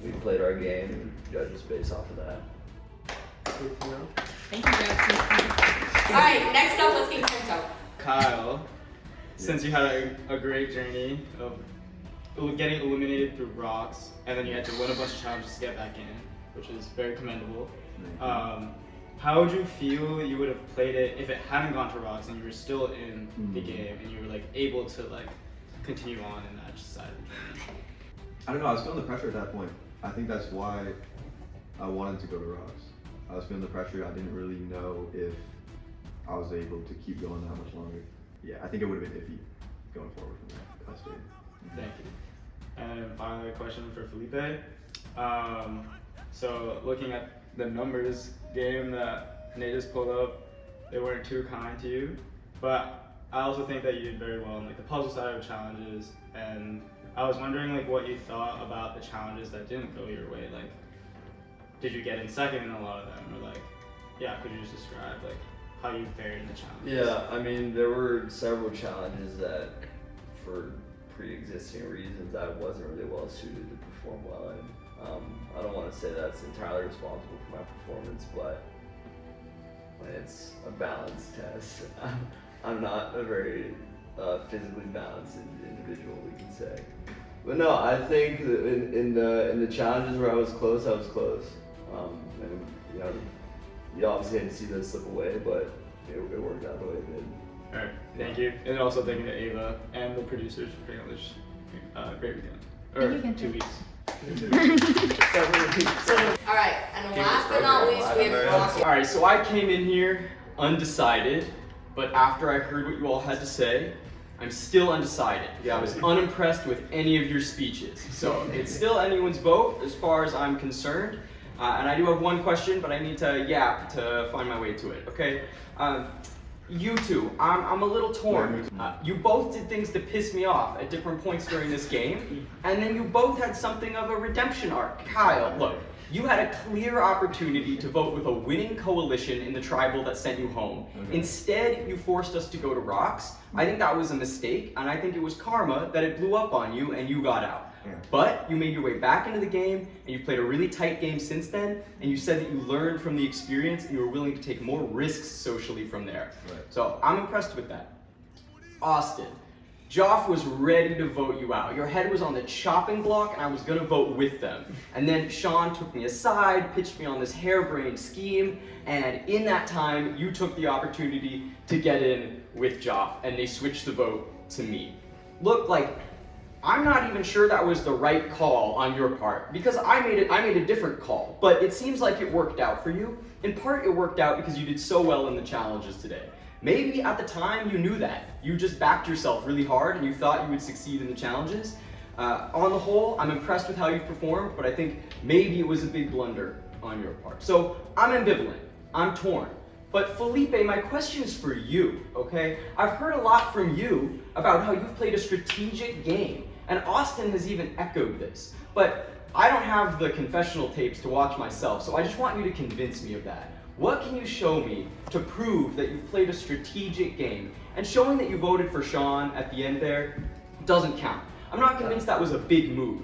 Speaker 10: we played our game and judge us based off of that.
Speaker 1: Thank you, Jackson. All right, next up, let's get Tinto.
Speaker 18: Kyle, since you had a great journey of getting eliminated through rocks, and then you had to win a bunch of challenges to get back in, which is very commendable. How would you feel you would have played it if it hadn't gone to rocks and you were still in the game and you were like able to like continue on in that side of the journey?
Speaker 4: I don't know, I was feeling the pressure at that point. I think that's why I wanted to go to rocks. I was feeling the pressure. I didn't really know if I was able to keep going that much longer. yeah, I think it would have been iffy going forward from that last game.
Speaker 18: Thank you. And finally, a question for Felipe. So looking at the numbers game that Nate just pulled up, they weren't too kind to you, but I also think that you did very well in like the puzzle side of challenges, and I was wondering like what you thought about the challenges that didn't go your way. Like, did you get in second in a lot of them, or like, yeah, could you just describe like how you fared in the challenges?
Speaker 10: Yeah, I mean, there were several challenges that, for pre-existing reasons, I wasn't really well suited to perform well in. I don't want to say that's entirely responsible for my performance, but when it's a balance test, I'm not a very physically balanced individual, we can say. But no, I think that in the challenges where I was close, and you know, you obviously had to see those slip away, but it worked out the way it did.
Speaker 18: All right, thank you. And also thank you to Ava and the producers for putting on this great weekend. Or 2 weeks.
Speaker 8: Alright, and last but not least, we have Rocky.
Speaker 19: Alright, so I came in here undecided, but after I heard what you all had to say, I'm still undecided. I was unimpressed with any of your speeches. So it's still anyone's vote as far as I'm concerned. And I do have one question, but I need to yap to find my way to it, okay? You two, I'm a little torn. You both did things to piss me off at different points during this game, and then you both had something of a redemption arc. Kyle, look, you had a clear opportunity to vote with a winning coalition in the tribal that sent you home. Instead, you forced us to go to rocks. I think that was a mistake, and I think it was karma that it blew up on you and you got out. But you made your way back into the game, and you played a really tight game since then, and you said that you learned from the experience and you were willing to take more risks socially from there. So I'm impressed with that. Austin, Joff was ready to vote you out. Your head was on the chopping block, and I was gonna vote with them. And then Sean took me aside, pitched me on this harebrained scheme, and in that time, you took the opportunity to get in with Joff, and they switched the vote to me. Look, like, I'm not even sure that was the right call on your part, because I made a different call, but it seems like it worked out for you. In part, it worked out because you did so well in the challenges today. Maybe at the time you knew that. You just backed yourself really hard and you thought you would succeed in the challenges. On the whole, I'm impressed with how you performed, but I think maybe it was a big blunder on your part. So I'm ambivalent, I'm torn. But Felipe, my question is for you, okay? I've heard a lot from you about how you've played a strategic game. And Austin has even echoed this. But I don't have the confessional tapes to watch myself, so I just want you to convince me of that. What can you show me to prove that you've played a strategic game? And showing that you voted for Sean at the end there doesn't count. I'm not convinced that was a big move.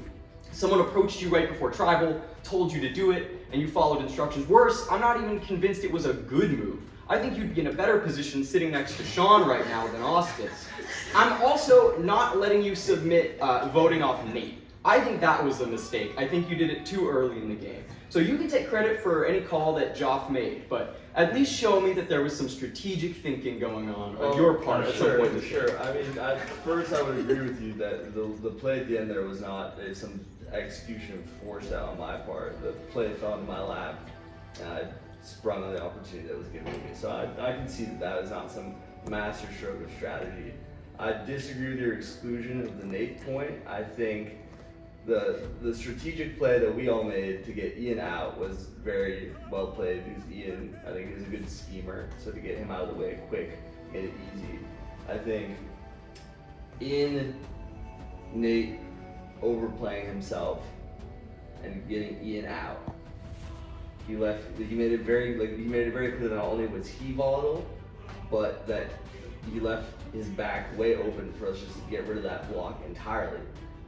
Speaker 19: Someone approached you right before Tribal, told you to do it, and you followed instructions. Worse, I'm not even convinced it was a good move. I think you'd be in a better position sitting next to Sean right now than Austin. I'm also not letting you submit voting off Nate. I think that was a mistake. I think you did it too early in the game. So you can take credit for any call that Joff made, but at least show me that there was some strategic thinking going on your part at some point in the game.
Speaker 10: Sure. I mean, first I would agree with you that the play at the end there was not some execution of force out on my part. The play fell into my lap, and I sprung on the opportunity that was given to me. So I can see that is not some master stroke of strategy. I disagree with your exclusion of the Nate point. I think the strategic play that we all made to get Ian out was very well played, because Ian, I think, is a good schemer. So to get him out of the way quick made it easy. I think in Nate overplaying himself and getting Ian out, he made it very clear that not only was he volatile, but that he left his back way open for us just to get rid of that block entirely.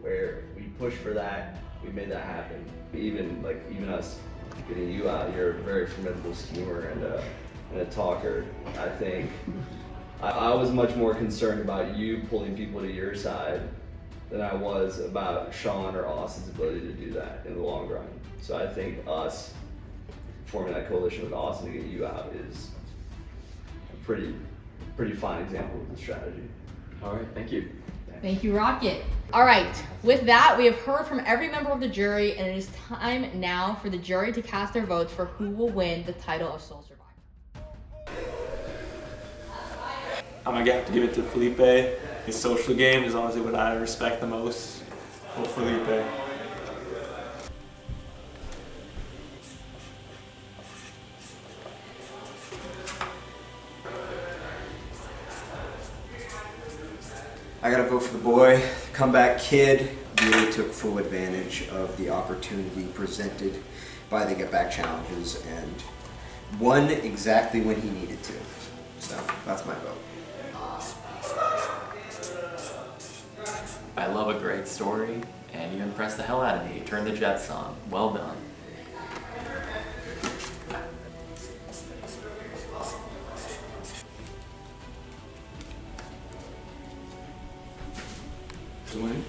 Speaker 10: Where we pushed for that, we made that happen. Even us getting you out, you're a very formidable schemer and a talker. I think I was much more concerned about you pulling people to your side than I was about Sean or Austin's ability to do that in the long run. So I think us forming that coalition with Austin to get you out is a pretty fine example of the strategy.
Speaker 19: All right, thank you.
Speaker 8: Thank you, Rocket. All right, with that, we have heard from every member of the jury, and it is time now for the jury to cast their votes for who will win the title of Sole Survivor.
Speaker 20: I'm gonna have to give it to Felipe. His social game is honestly what I respect the most for Felipe.
Speaker 14: I gotta vote for the boy. Comeback kid really took full advantage of the opportunity presented by the Get Back challenges and won exactly when he needed to. So that's my vote.
Speaker 21: I love a great story, and you impressed the hell out of me. You turned the Jets on. Well done.
Speaker 2: Win.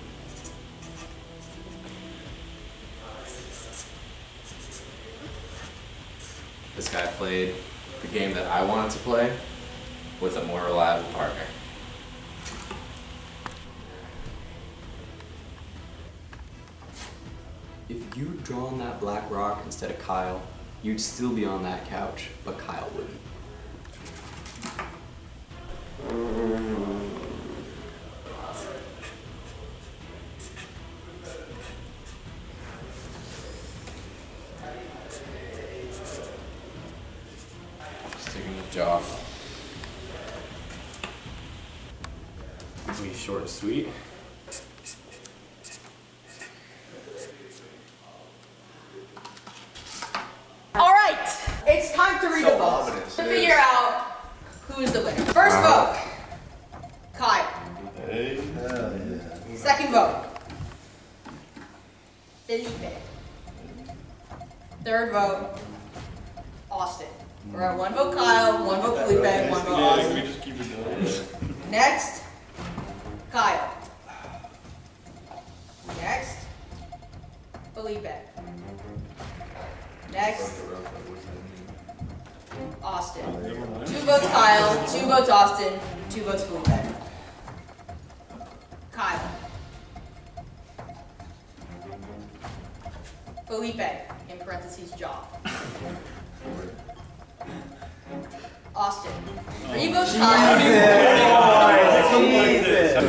Speaker 13: This guy played the game that I wanted to play with a more reliable partner.
Speaker 22: If you'd drawn that black rock instead of Kyle, you'd still be on that couch, but Kyle wouldn't.
Speaker 13: Sticking with Joff.
Speaker 2: Be short and sweet.
Speaker 1: All right, it's time to read the votes
Speaker 7: ominous.
Speaker 1: to figure out who is the winner. First vote, Kyle.
Speaker 4: Hey.
Speaker 1: Second vote, Felipe. Third vote, Austin. We're at one vote Kyle, one vote Felipe, one vote Austin.
Speaker 20: just keep it going.
Speaker 1: Next, Kyle. Next, Felipe. Next, Austin. 2 votes Kyle, 2 votes Austin, 2 votes Felipe. Kyle. Felipe, in parentheses, Job. Austin. 3 votes Kyle.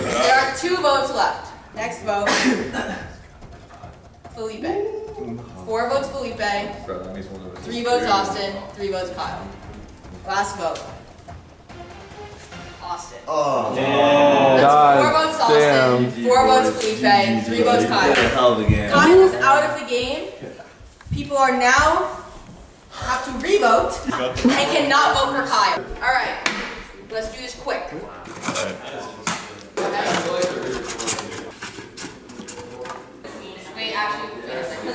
Speaker 1: There are 2 votes left. Next vote, Felipe. 4 votes Felipe, 3 votes Austin, 3 votes Kyle. Last vote, Austin.
Speaker 10: Oh.
Speaker 1: That's 4 votes Austin, 4 votes Felipe, 3 votes Kyle.
Speaker 10: Hell of a game.
Speaker 1: Kyle is out of the game. People are now have to re-vote and cannot vote for Kyle. All right, let's do this quick. Wait, actually, wait a second.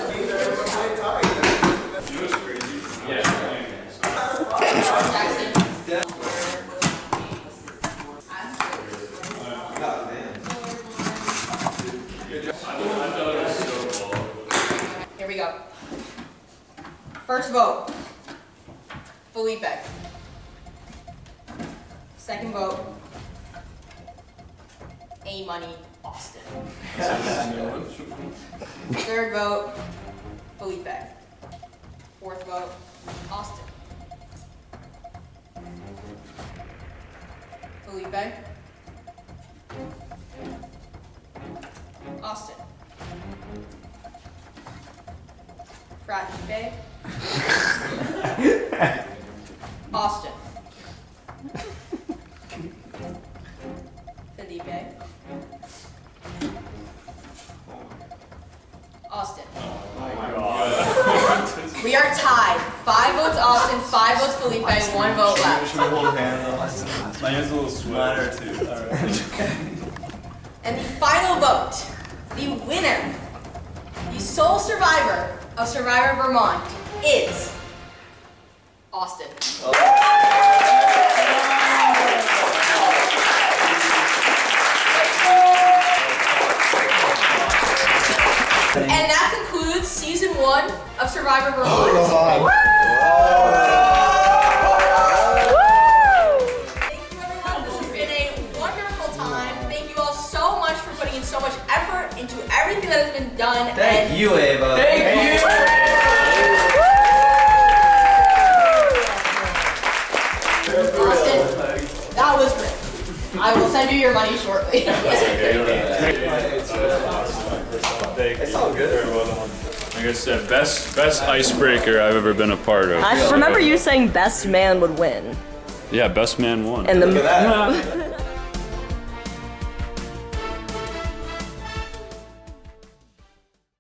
Speaker 1: Here we go. First vote, Felipe. Second vote, A-Money, Austin. Third vote, Felipe. Fourth vote, Austin. Felipe. Austin. Felipe. Austin. Felipe. Austin. We are tied. 5 votes Austin, 5 votes Felipe, 1 vote left.
Speaker 20: Should we hold hands? My hand's a little sweaty. Mine are too. Alright.
Speaker 1: And the final vote, the winner, the sole survivor of Survivor Vermont is Austin. And that concludes season 1 of Survivor Vermont. Thank you everyone, this has been a wonderful time. Thank you all so much for putting in so much effort into everything that has been done.
Speaker 10: Thank you, Ava.
Speaker 1: Thank you. Austin, that was great. I will send you your money shortly.
Speaker 5: It's all good. Like I said, best icebreaker I've ever been a part of.
Speaker 6: I remember you saying best man would win.
Speaker 5: Yeah, best man won.
Speaker 6: And the